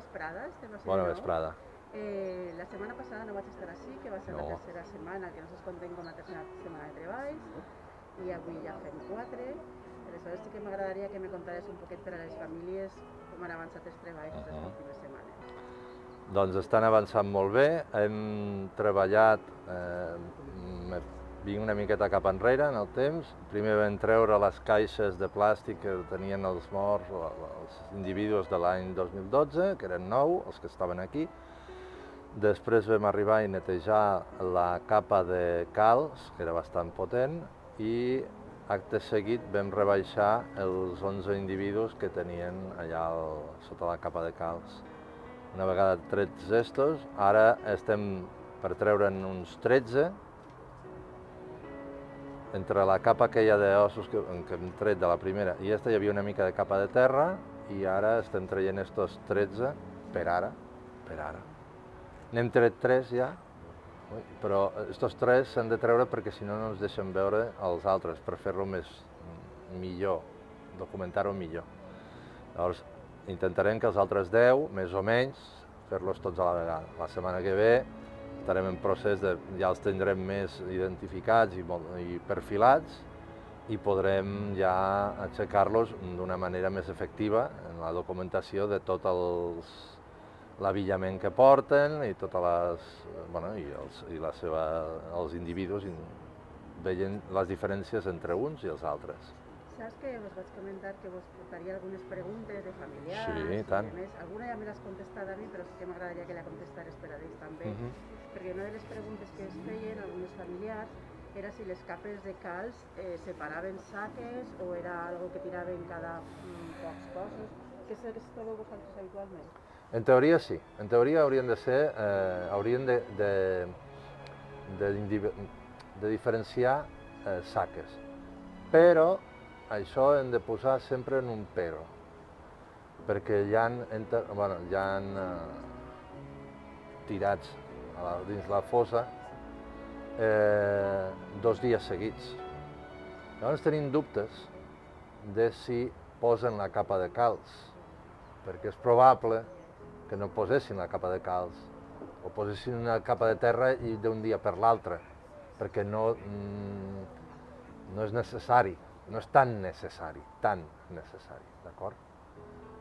vesprada, estem a Bona 9. vesprada. La setmana passada no vaig estar així, que va ser la tercera setmana, que nosaltres contem com la tercera setmana de treballs, i avui ja fem 4. Aleshores sí que m'agradaria que me contares un poquet per a les famílies com han avançat els treballs les últimes setmanes. Doncs estan avançant molt bé, hem treballat, vinc una miqueta cap enrere en el temps. Primer vam treure les caixes de plàstic que tenien els morts, els individus de l'any 2012, que eren 9, els que estaven aquí. Després vam arribar i netejar la capa de calç, que era bastant potent, i acte seguit vam rebaixar els 11 individus que tenien allà sota la capa de calç. Una vegada trets estos, ara estem per treure'n uns 13. Entre la capa aquella d'ossos que hem tret de la primera i aquesta hi havia una mica de capa de terra i ara estem traient estos 13 per ara. N'hem tret 3 ja, però estos 3 s'han de treure perquè si no no ens deixen veure els altres, per fer-lo millor, documentar-ho millor. Llavors, intentarem que els altres 10, més o menys, fer-los tots a la vegada. La setmana que ve estarem en procés de, ja els tindrem més identificats i perfilats i podrem ja aixecar-los d'una manera més efectiva en la documentació de tot l'avillament que porten i totes els individus veient les diferències entre uns i els altres. Saps que vos vaig comentar que vos portaria algunes preguntes de familiars i tant. més. Alguna ja me l'has contestat a mi, però sí que m'agradaria que la contestares per a ells també. Perquè una de les preguntes que es feien alguns familiars era si les capes de calç separaven saques o era algo que tiraven cada pocs cossos. Què és el que es trobeu vosaltres habitualment? En teoria sí. En teoria haurien de ser, haurien de diferenciar saques. Però això hem de posar sempre en un però, perquè hi han tirats dins la fossa 2 dies seguits. Llavors tenim dubtes de si posen la capa de calç, perquè és probable que no posessin la capa de calç o posessin una capa de terra i d'un dia per l'altre, perquè no és necessari, no és tan necessari, d'acord?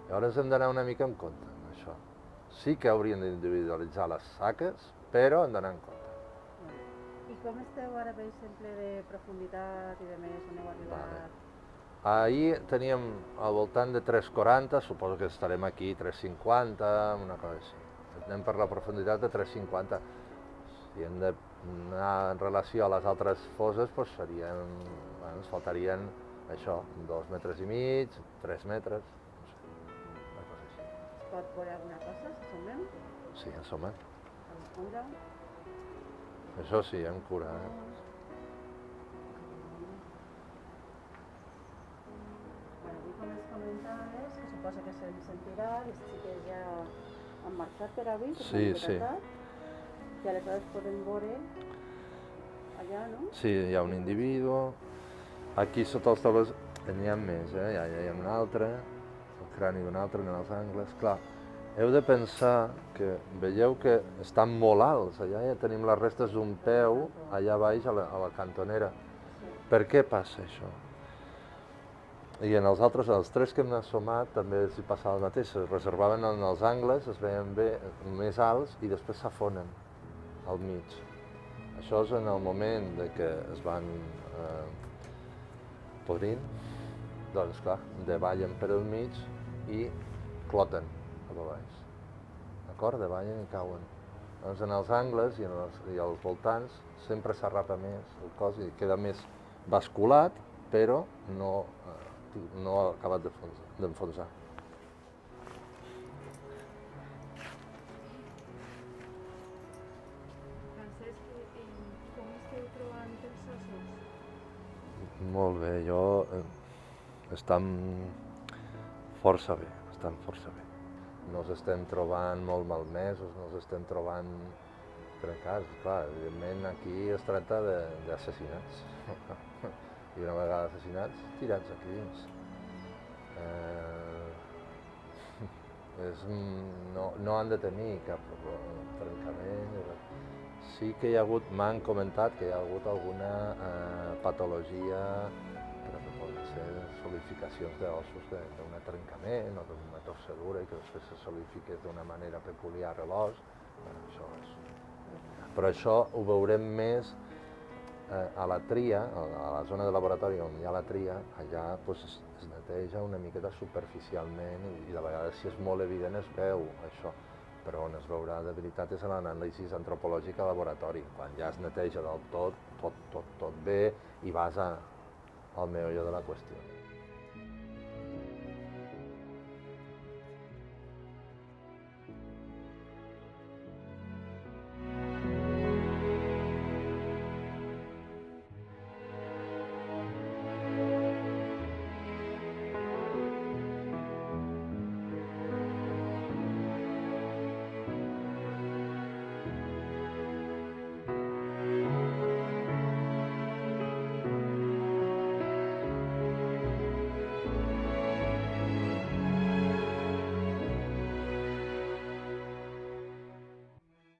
Llavors hem d'anar una mica en compte amb això. Sí que haurien d'individualitzar les saques, però hem d'anar en compte. I com esteu ara, per exemple, de profunditat i de més, on heu arribat? Ahir teníem al voltant de 3,40, suposo que estarem aquí 3,50, una cosa així. Anem per la profunditat de 3,50. Si hem d'anar en relació a les altres fosses, doncs ens faltarien això, 2,5 metres, 3 metres, no sé, una cosa així. Es pot veure alguna cosa, si assomem? Sí, assomem. Amb cura? Això sí, amb cura. Avui com ens comentaves, que suposa que se'n sentirà, les xiques ja han marxat per avui, que Sí. i aleshores podem veure allà, no? Sí, hi ha un individu. Aquí sota els taules n'hi ha més, ja hi ha un altre, el crani d'un altre en els angles. Clar, heu de pensar que veieu que estan molt alts, allà ja tenim les restes d'un peu allà baix a la cantonera. Per què passa això? I en els altres, els 3 que hem assomat, també els hi passava el mateix, es reservaven en els angles, es veien bé més alts i després s'afonen al mig. Això és en el moment de que es van podrint, doncs clar, davallen per al mig i cloten cap a baix. D'acord? Davallen i cauen. Doncs en els angles i als voltants sempre s'arrapa més el cos i queda més basculat, però no ha acabat d'enfonsar. Francesc, com esteu trobant els ossos? Molt bé, estan força bé, No els estem trobant molt malmesos, no els estem trobant trencats. Clar, evidentment aquí es tracta d'assassinats. I una vegada assassinats, tirats aquí dins. no han de tenir cap trencament. Sí que m'han comentat que hi ha hagut alguna patologia, però que poden ser solidificacions d'ossos d'un trencament o d'una torcedura i que després se solidifica d'una manera peculiar a l'os. Però això ho veurem més a la tria, a la zona de laboratori on hi ha la tria, allà es neteja una miqueta superficialment i de vegades si és molt evident es veu això, però on es veurà de veritat és a l'anàlisi antropològica al laboratori, quan ja es neteja del tot bé i vas al meollo de la qüestió.